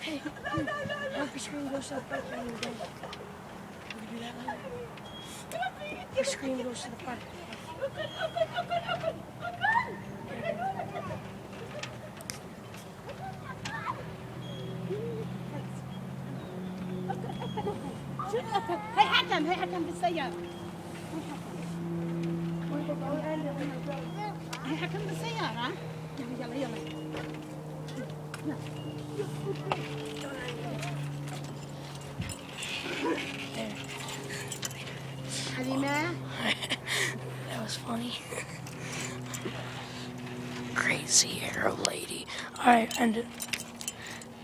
Hey, Honk, your screen goes to the park and we go. Can we do that later? Your screen goes to the park. هي حكم بالسيارة. هي حكم بالسيارة. يلا يلا يلا. حليمة. That was funny. Crazy arrow lady. Alright, end it.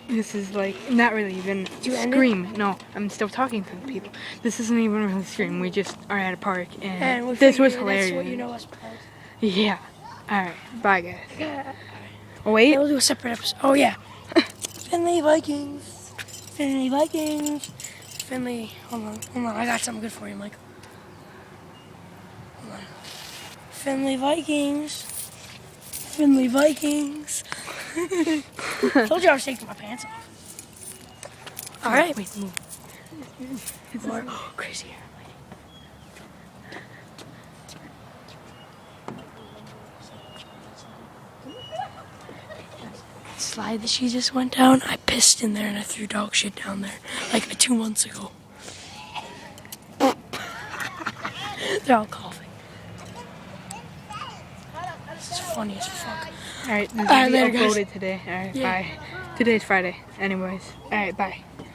This is like not really even You end Scream. No, I'm still talking to the people. This isn't even really Scream. We just are at a park and this was hilarious. That's what you know us as. Yeah. Alright, bye guys. Oh, wait. We'll do a separate episode. Oh yeah. Finley Vikings. Finley Vikings. Finley, hold on. I got something good for you, Michael. Hold on. Finley Vikings. Finley Vikings. Told you I was taking my pants off. All right. Wait, move. More. Oh, crazy hair. Slide that she just went down, I pissed in there and I threw dog shit down there like 2 months ago. They're all coughing. This is funny as fuck. Alright, this will be later, guys. uploaded today. Alright, Yeah. bye. Today's Friday. Anyways. Alright, bye.